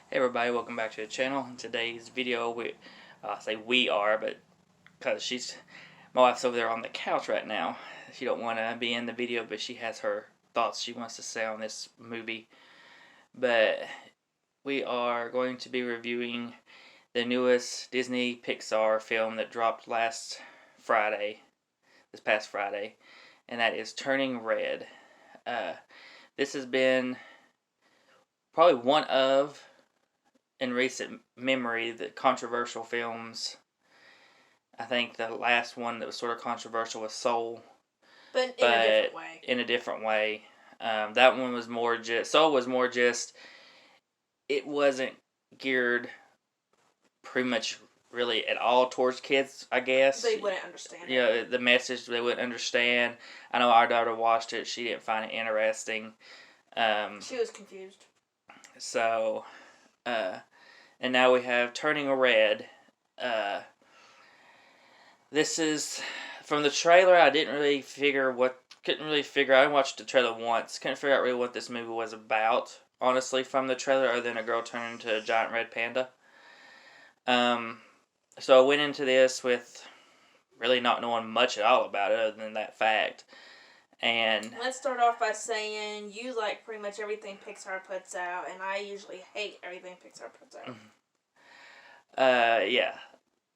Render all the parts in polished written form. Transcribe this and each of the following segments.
Hey everybody, welcome back to the channel. In today's video, but because my wife's over there on the couch right now. She don't want to be in the video, but she has her thoughts she wants to say on this movie. But we are going to be reviewing the newest Disney Pixar film that dropped this past Friday, and that is Turning Red. This has been probably one of, in recent memory, the controversial films. I think the last one that was sort of controversial was Soul, but in a different way. In a different way. That one was more just Soul was more just. It wasn't geared pretty much really at all towards kids, I guess. They wouldn't understand. Yeah, the message they wouldn't understand. I know our daughter watched it; she didn't find it interesting. She was confused. So, and now we have Turning Red. This is from the trailer. I couldn't really figure out. I watched the trailer once. Couldn't figure out really what this movie was about, honestly, from the trailer, other than a girl turning into a giant red panda. So I went into this with really not knowing much at all about it, other than that fact. And let's start off by saying you like pretty much everything Pixar puts out, and I usually hate everything Pixar puts out. Yeah.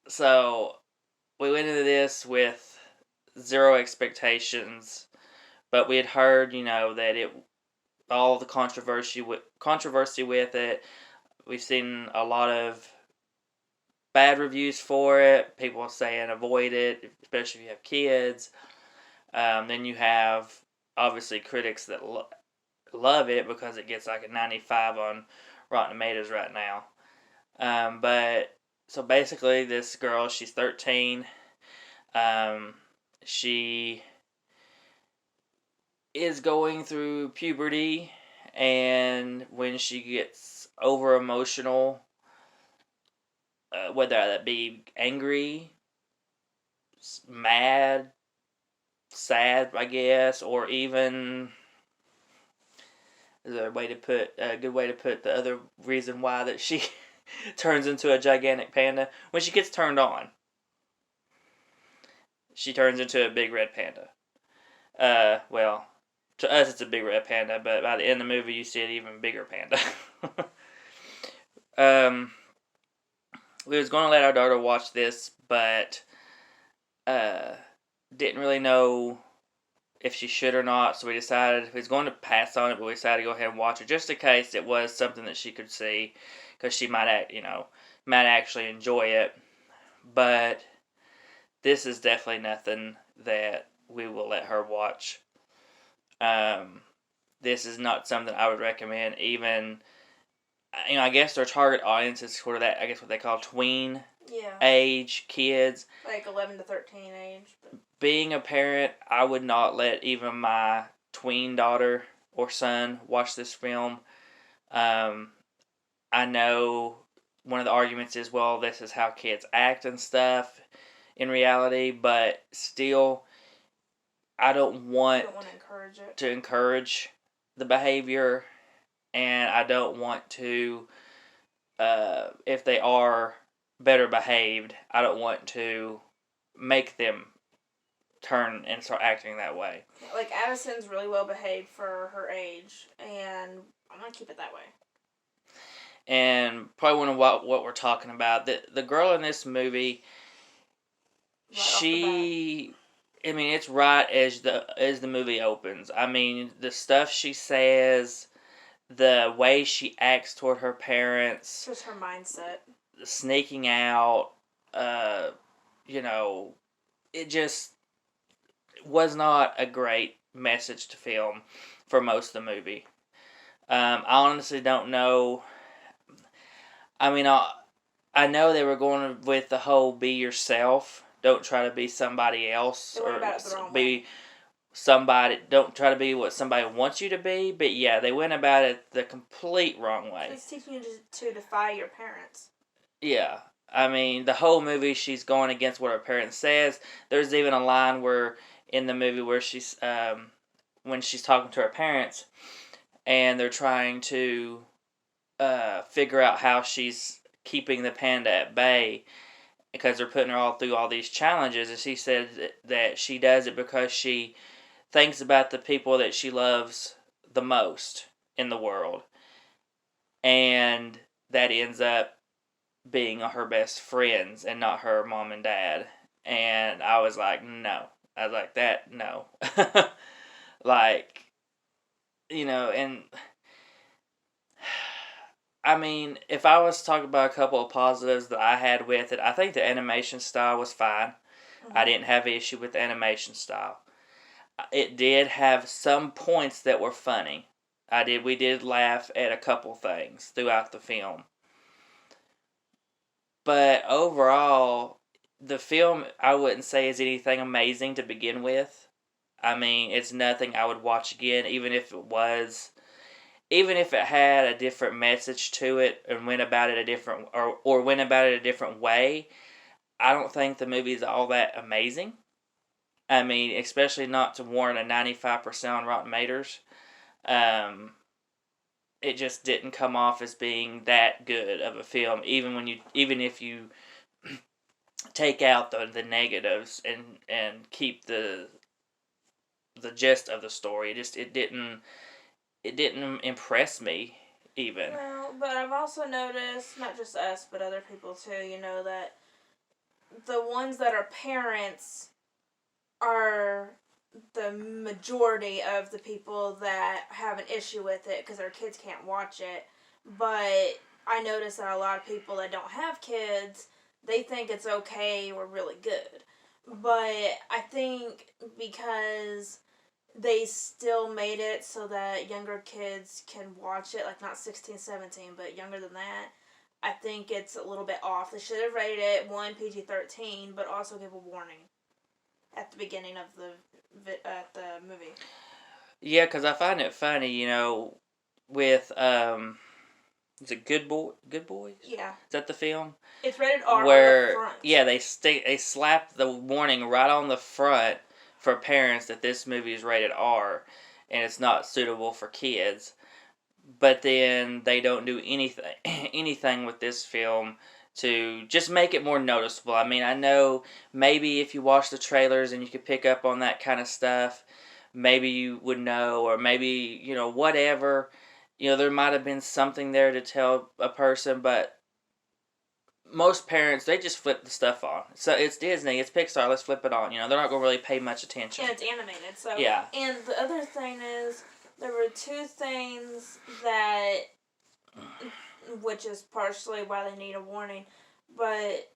So we went into this with zero expectations, but we had heard, that all the controversy with it. We've seen a lot of bad reviews for it. People saying avoid it, especially if you have kids. Then you have, obviously, critics that love it because it gets like a 95 on Rotten Tomatoes right now. But so basically, this girl, she's 13. She is going through puberty, and when she gets over emotional, whether that be angry, mad, sad, I guess, or even is there a good way to put the other reason why that she turns into a gigantic panda? When she gets turned on, she turns into a big red panda. Well, to us it's a big red panda, but by the end of the movie you see an even bigger panda. We was going to let our daughter watch this, but didn't really know if she should or not, so we decided we was going to pass on it, but we decided to go ahead and watch it just in case it was something that she could see, because she might actually enjoy it. But this is definitely nothing that we will let her watch. This is not something I would recommend. Even, I guess their target audience is sort of that, I guess what they call tween age kids. Like 11 to 13 age. Being a parent, I would not let even my tween daughter or son watch this film. I know one of the arguments is, well, this is how kids act and stuff in reality, but still, I don't want to encourage the behavior, and I don't want to, if they are better behaved, I don't want to make them turn and start acting that way. Like, Addison's really well behaved for her age, and I'm going to keep it that way. And probably one of what we're talking about, the girl in this movie, it's right as the movie opens. I mean, the stuff she says, the way she acts toward her parents, just her mindset, sneaking out, it just was not a great message to film for most of the movie. I honestly don't know. I mean, I know they were going with the whole be yourself. Don't try to be somebody else, or be somebody. Don't try to be what somebody wants you to be. But yeah, they went about it the complete wrong way. It's teaching you to defy your parents. Yeah, I mean, the whole movie she's going against what her parents says. There's even a line in the movie where she's when she's talking to her parents, and they're trying to figure out how she's keeping the panda at bay because they're putting her all through all these challenges. And she said that she does it because she thinks about the people that she loves the most in the world. And that ends up being her best friends and not her mom and dad. And I was like, no. I was like, that, no. Like, and I mean, if I was talking about a couple of positives that I had with it, I think the animation style was fine. Mm-hmm. I didn't have an issue with the animation style. It did have some points that were funny. We did laugh at a couple things throughout the film. But overall, the film, I wouldn't say is anything amazing to begin with. I mean, it's nothing I would watch again, even if it had a different message to it and went about it or went about it a different way. I don't think the movie is all that amazing. I mean, especially not to warrant a 95% on Rotten Tomatoes. It just didn't come off as being that good of a film, even if you take out the negatives and keep the gist of the story. It didn't impress me even. Well, but I've also noticed, not just us, but other people too, that the ones that are parents are the majority of the people that have an issue with it because their kids can't watch it. But I notice that a lot of people that don't have kids, they think it's okay or really good. But I think because they still made it so that younger kids can watch it, like not 16, 17, but younger than that, I think it's a little bit off. They should have rated it PG-13, but also give a warning at the beginning of the movie. Yeah, because I find it funny, with is it Good Boys? Yeah. Is that the film? It's rated R where, on the front. Yeah, they slap the warning right on the front for parents that this movie is rated R and it's not suitable for kids. But then they don't do anything with this film to just make it more noticeable. I mean, I know maybe if you watch the trailers and you could pick up on that kind of stuff, maybe you would know, or maybe, whatever. There might have been something there to tell a person, but most parents, they just flip the stuff on. So it's Disney, it's Pixar, let's flip it on. They're not going to really pay much attention. And it's animated, so. Yeah. And the other thing is, there were two things that, which is partially why they need a warning, but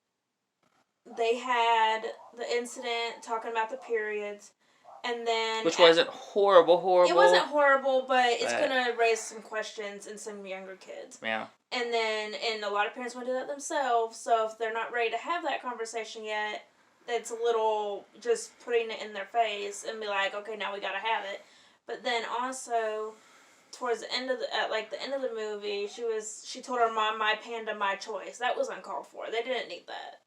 they had the incident talking about the periods, and then... Which wasn't horrible. It wasn't horrible, but it's going to raise some questions in some younger kids. Yeah. And a lot of parents want to do that themselves, so if they're not ready to have that conversation yet, it's a little just putting it in their face and be like, okay, now we got to have it. But then also, towards the end of the movie, she told her mom, "My panda, my choice." That was uncalled for. They didn't need that.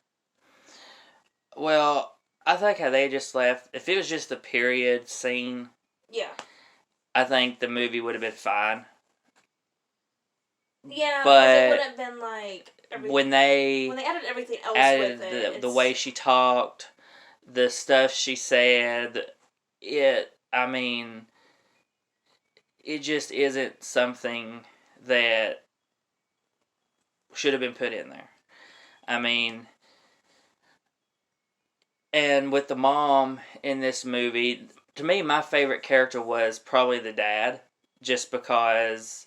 Well, I think how they just left. If it was just a period scene, yeah, I think the movie would have been fine. Yeah, but it wouldn't have been like when they added everything else added with it. The way she talked, the stuff she said, I mean, it just isn't something that should have been put in there. I mean, and with the mom in this movie, to me, my favorite character was probably the dad, just because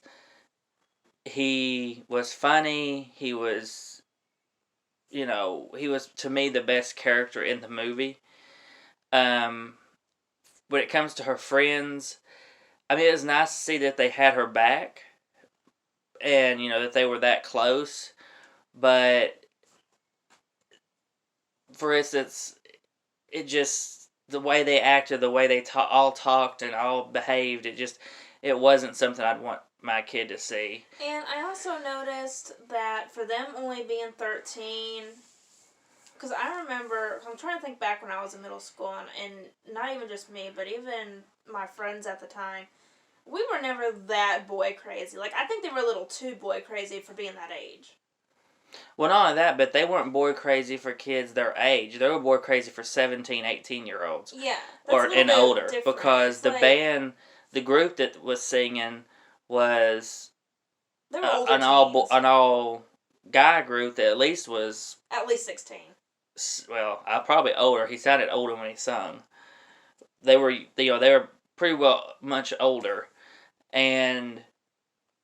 he was funny. He was, to me the best character in the movie. When it comes to her friends, I mean, it was nice to see that they had her back, and that they were that close. But for instance, the way they acted, the way they all talked and all behaved, it wasn't something I'd want my kid to see. And I also noticed that for them only being 13, because I remember, I'm trying to think back when I was in middle school, and not even just me, but even my friends at the time, We were never that boy crazy. Like, I think they were a little too boy crazy for being that age. Well, not only that, but they weren't boy crazy for kids their age. They were boy crazy for 17, 18-year-olds. Yeah, or and older. different. Because It's the like, band, the group that was singing was they were older an all guy group that at least was at least 16. Well, probably older. He sounded older when he sung. They were they were pretty well much older, and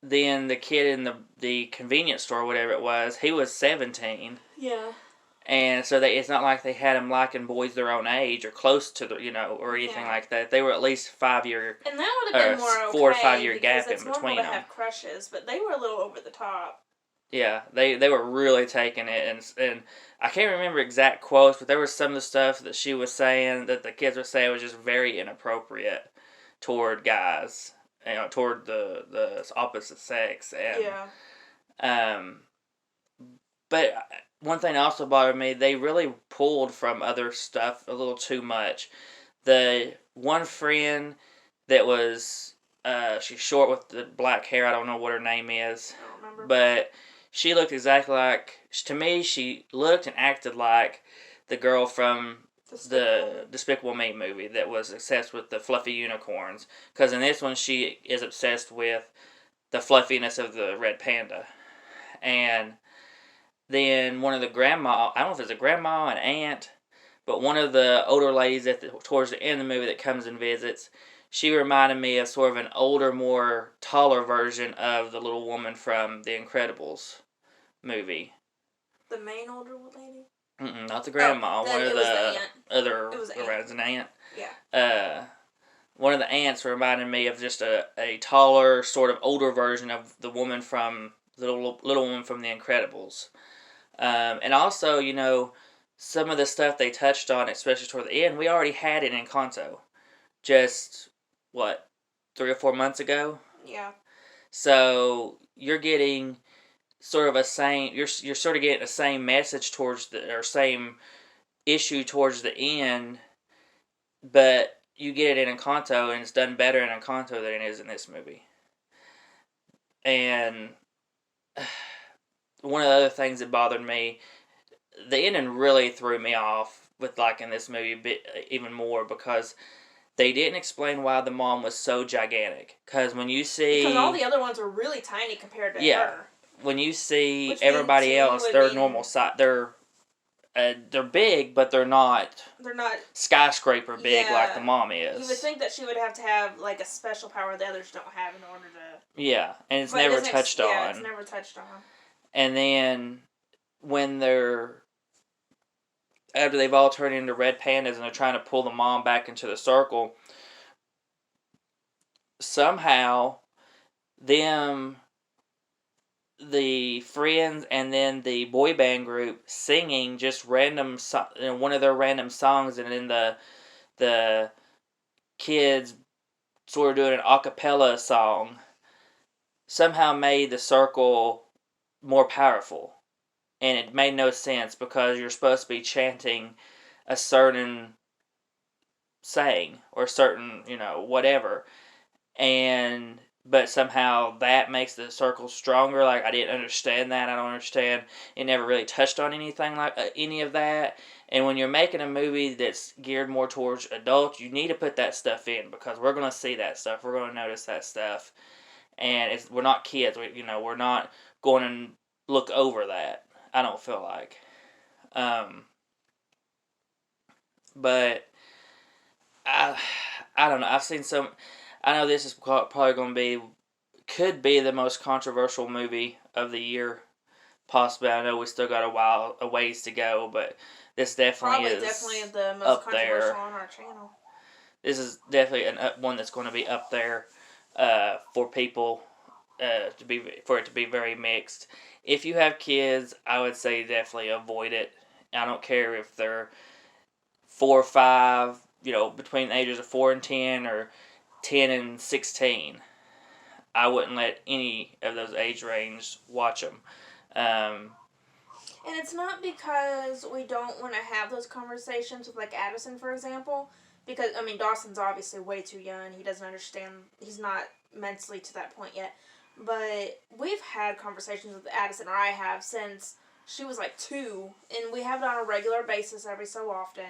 then the kid in the convenience store, whatever it was, he was 17. Yeah. And so it's not like they had them liking boys their own age or close to the or anything like that. They were at least 5 year, and that would have been more okay, 4 or 5 year gap in it's between normal them. to have crushes, but they were a little over the top. Yeah, they were really taking it, and I can't remember exact quotes, but there was some of the stuff that she was saying that the kids were saying was just very inappropriate toward guys, toward the opposite sex, and but one thing that also bothered me, they really pulled from other stuff a little too much. The one friend that was she's short with the black hair, I don't know what her name is, I don't remember, but she looked exactly like, to me, she looked and acted like the girl from the Despicable Me movie that was obsessed with the fluffy unicorns. Because in this one, she is obsessed with the fluffiness of the red panda. And then one of the grandma, I don't know if it's a grandma, an aunt, but one of the older ladies towards the end of the movie that comes and visits, she reminded me of sort of an older, more taller version of the little woman from The Incredibles movie. The main older lady? Not the grandma. One of the other. It was an aunt. Yeah. One of the aunts reminded me of just a taller, sort of older version of the woman from the little woman from The Incredibles. And also, some of the stuff they touched on, especially toward the end, we already had it in Encanto. Just, 3 or 4 months ago? Yeah. So, you're getting sort of you're sort of getting the same message or same issue towards the end, but you get it in Encanto, and it's done better in Encanto than it is in this movie. And one of the other things that bothered me, the ending really threw me off with liking this movie a bit even more, because they didn't explain why the mom was so gigantic. Because all the other ones were really tiny compared to her. When you see everybody else, they're normal size. They're big, but they're not skyscraper big like the mom is. You would think that she would have to have like a special power the others don't have in order to. Yeah, and it's never touched on. Yeah, it's never touched on. And then when after they've all turned into red pandas and they're trying to pull the mom back into the circle, somehow the friends and then the boy band group singing just random one of their random songs, and then the kids sort of doing an a cappella song somehow made the circle more powerful. And it made no sense, because you're supposed to be chanting a certain saying or certain, whatever. But somehow that makes the circle stronger. Like, I didn't understand that. I don't understand. It never really touched on anything like any of that. And when you're making a movie that's geared more towards adults, you need to put that stuff in, because we're going to see that stuff. We're going to notice that stuff. And we're not kids. We're not going to look over that. I don't feel like. But I don't know. I've seen some. I know this is probably going to could be the most controversial movie of the year. Possibly. I know we still got a ways to go, but this definitely is the most controversial on our channel. This is definitely one that's going to be up there for people for it to be very mixed. If you have kids, I would say definitely avoid it. I don't care if they're 4 or 5, between the ages of 4 and 10, or 10 and 16. I wouldn't let any of those age range watch them. And it's not because we don't want to have those conversations with, like, Addison, for example. Because, Dawson's obviously way too young. He doesn't understand. He's not mentally to that point yet. But we've had conversations with Addison, or I have, since she was like 2, and we have it on a regular basis every so often.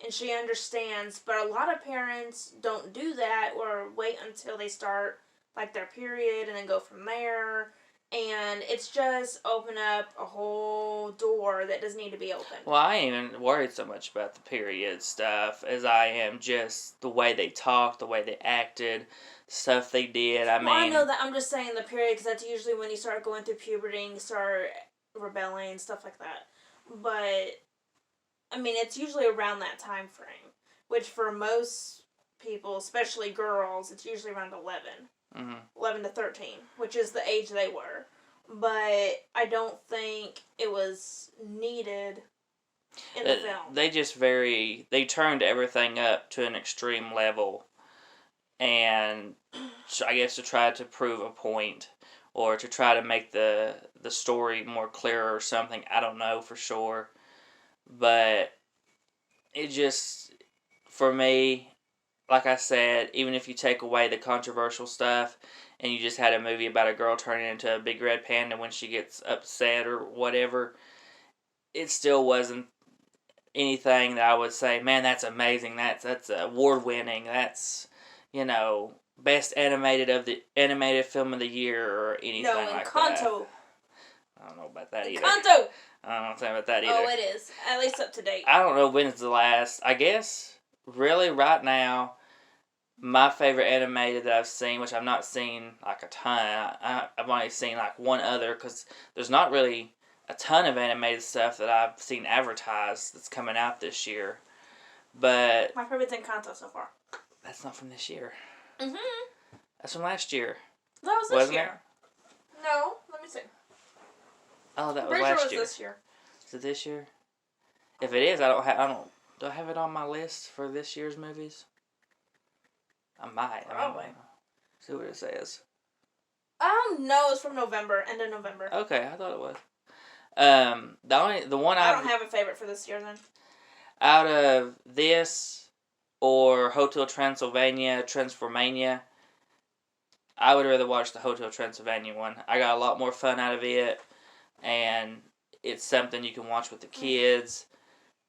And she understands, but a lot of parents don't do that or wait until they start like their period and then go from there. And it's just open up a whole door that doesn't need to be opened. Well, I ain't even worried so much about the period stuff as I am just the way they talked, the way they acted, stuff they did. I know that. I'm just saying the period because that's usually when you start going through puberty and you start rebelling, stuff like that. But I mean, it's usually around that time frame, which for most people, especially girls, it's usually around 11. Mm-hmm. 11 to 13, which is the age they were. But I don't think it was needed in the film. They turned everything up to an extreme level, and I guess to try to prove a point or to try to make the story more clear or something. I don't know for sure, but it just, for me, like I said, even if you take away the controversial stuff and you just had a movie about a girl turning into a big red panda when she gets upset or whatever, it still wasn't anything that I would say, man, that's amazing. That's award winning. That's, best animated film of the year or anything like that. Encanto. I don't know about that either. Encanto. I don't know about that either. Oh, it is. At least up to date. I don't know when's the last. I guess really right now, my favorite animated that I've seen, which I've not seen like a ton. I've only seen like one other because there's not really a ton of animated stuff that I've seen advertised that's coming out this year. But my favorite's Encanto so far. That's not from this year. Mhm. That's from last year. That was this year. It? No, let me see. Oh, that was last year. This year. Is it this year? If it is, do I have it on my list for this year's movies? I might. Probably. See what it says. No, it's from November, end of November. Okay, I thought it was. The one I don't have a favorite for this year then. Out of this or Hotel Transylvania, I would rather watch the Hotel Transylvania one. I got a lot more fun out of it, and it's something you can watch with the kids,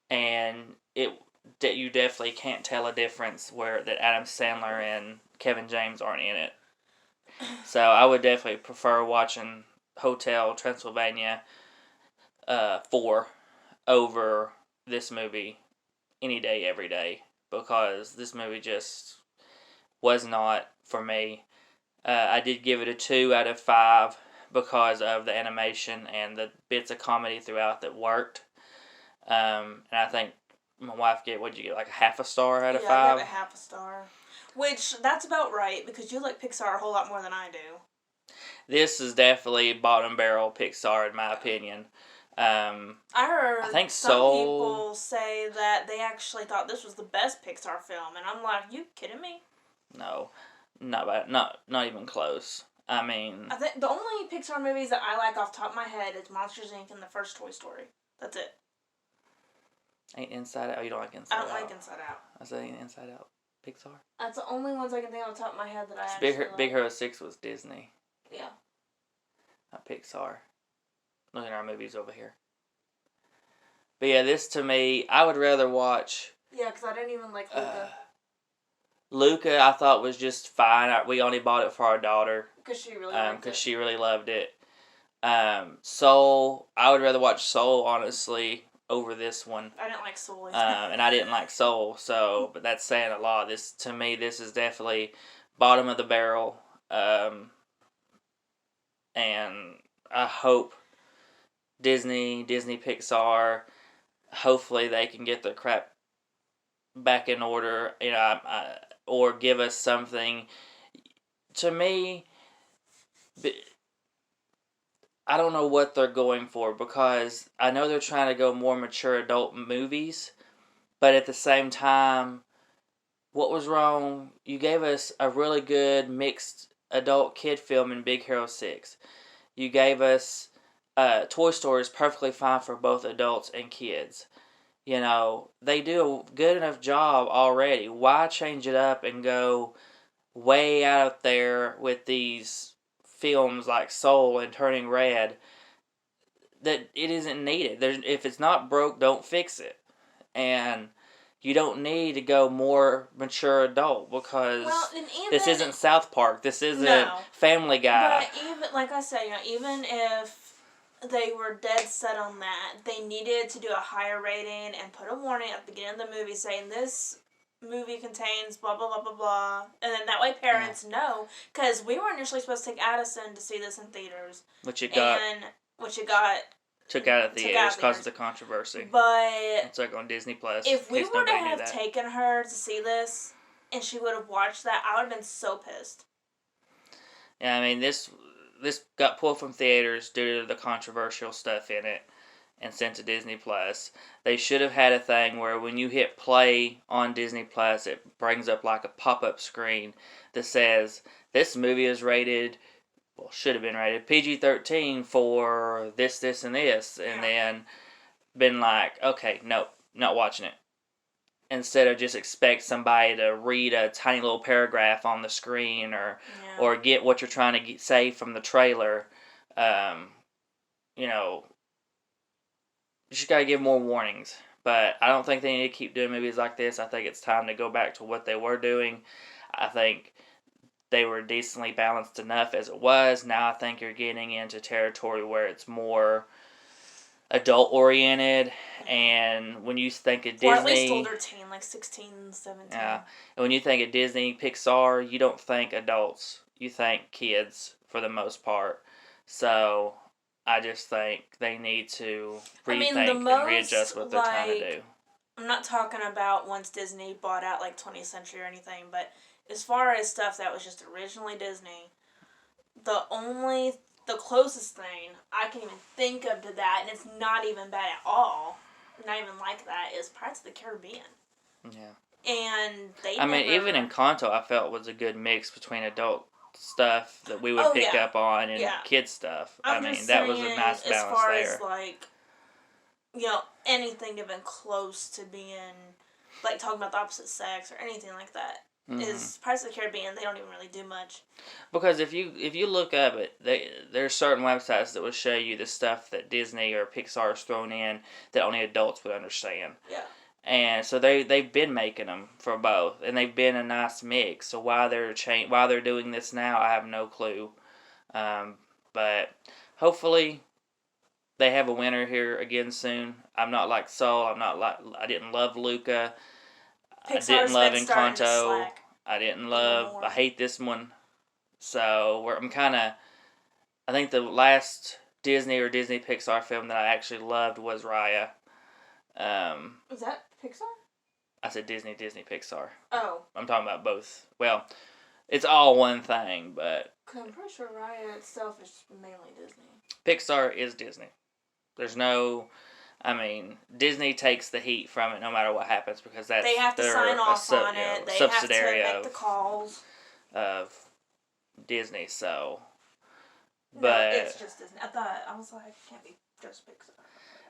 and you definitely can't tell a difference that Adam Sandler and Kevin James aren't in it. So I would definitely prefer watching Hotel Transylvania 4 over this movie any day, every day, because this movie just was not for me. I did give it a 2 out of 5 because of the animation and the bits of comedy throughout that worked. And I think my wife what'd you get, like a half a star out of 5? I gave it half a star. Which, that's about right, because you like Pixar a whole lot more than I do. This is definitely bottom barrel Pixar, in my opinion. I heard some people say that they actually thought this was the best Pixar film, and I'm like, you kidding me? No, not even close. I mean, I think the only Pixar movies that I like off the top of my head is Monsters, Inc. and the first Toy Story. That's it. Ain't Inside Out? You don't like Inside Out? I don't like Inside Out. I said ain't Inside Out Pixar? That's the only ones I can think on the top of my head that I actually like. Big Hero 6 was Disney. Yeah. Not Pixar. Looking at our movies over here. But yeah, this to me, I would rather watch... Yeah, because I didn't even like Luca. Luca, I thought was just fine. We only bought it for our daughter. Because she really loved it. Because she really loved it. Soul, I would rather watch Soul, honestly, over this one. I didn't like Soul. And I didn't like Soul, but that's saying a lot. To me, this is definitely bottom of the barrel. And I hope Disney Pixar, hopefully they can get their crap back in order, or give us something. To me, I don't know what they're going for, because I know they're trying to go more mature adult movies, but at the same time, what was wrong? You gave us a really good mixed adult kid film in Big Hero 6. You gave us Toy Story is perfectly fine for both adults and kids. They do a good enough job already. Why change it up and go way out there with these films like Soul and Turning Red that it isn't needed. If it's not broke, don't fix it. And you don't need to go more mature adult because this isn't South Park. This isn't Family Guy. But even, like I said, even if they were dead set on that, they needed to do a higher rating and put a warning at the beginning of the movie saying this movie contains blah blah blah blah blah, and then that way parents know, because we were initially supposed to take Addison to see this in theaters, which it got took out of theaters because of the controversy. But it's like on Disney Plus. If we were to have taken her to see this and she would have watched that, I would have been so pissed. Yeah, I mean this got pulled from theaters due to the controversial stuff in it and sent to Disney Plus. They should have had a thing where when you hit play on Disney Plus, it brings up like a pop-up screen that says, this movie is rated, well, should have been rated PG-13 for this, and this. And then been like, okay, nope, not watching it. Instead of just expect somebody to read a tiny little paragraph on the screen or get what you're trying to say from the trailer. You just got to give more warnings. But I don't think they need to keep doing movies like this. I think it's time to go back to what they were doing. I think they were decently balanced enough as it was. Now I think you're getting into territory where it's more adult-oriented. And when you think of Disney... Or at least older teen, like 16, 17. Yeah. And when you think of Disney, Pixar, you don't think adults. You think kids, for the most part. So I just think they need to rethink and readjust what they're trying to do. I'm not talking about once Disney bought out like 20th Century or anything, but as far as stuff that was just originally Disney, the closest thing I can even think of to that, and it's not even bad at all, not even like that, is Pirates of the Caribbean. Yeah. And even Encanto I felt was a good mix between adult stuff that we would pick up on and kid stuff. That was a nice balance there. As far as like, anything even close to being like talking about the opposite sex or anything like that. Is Pirates of the Caribbean. They don't even really do much. Because if you look up it, there's certain websites that will show you the stuff that Disney or Pixar has thrown in that only adults would understand. Yeah. And so they've been making them for both, and they've been a nice mix. So why they're doing this now, I have no clue. But hopefully they have a winner here again soon. I'm not like Soul. I didn't love Luca. I didn't love Encanto. I hate this one. So I think the last Disney or Disney Pixar film that I actually loved was Raya. Was that Pixar? I said Disney Pixar. Oh. I'm talking about both. Well, it's all one thing, but... Cause I'm pretty sure Raya itself is mainly Disney. Pixar is Disney. There's no... Disney takes the heat from it no matter what happens because that's they have to sign off on it. They subsidiary have to make the calls of Disney. So, but no, it's just Disney. I was like, it can't be just Pixar.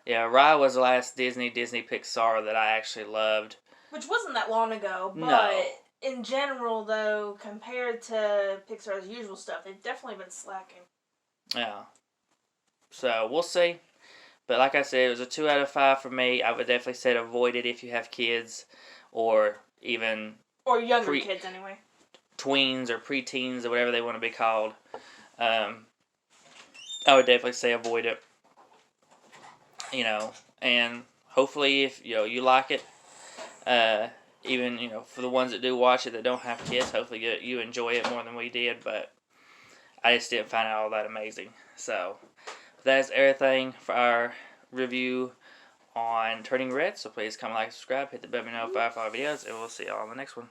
Yeah, Raya was the last Disney Pixar that I actually loved. Which wasn't that long ago, but in general, though, compared to Pixar's usual stuff, they've definitely been slacking. Yeah. So we'll see. But like I said, it was a 2 out of 5 for me. I would definitely say avoid it if you have kids, or even... Or younger kids, anyway. Tweens or preteens or whatever they want to be called. I would definitely say avoid it. And hopefully if, you like it, even, for the ones that do watch it that don't have kids, hopefully you enjoy it more than we did, but I just didn't find it all that amazing. So... That's everything for our review on Turning Red. So please comment, like, subscribe, hit the bell to notify for our videos, and we'll see y'all on the next one.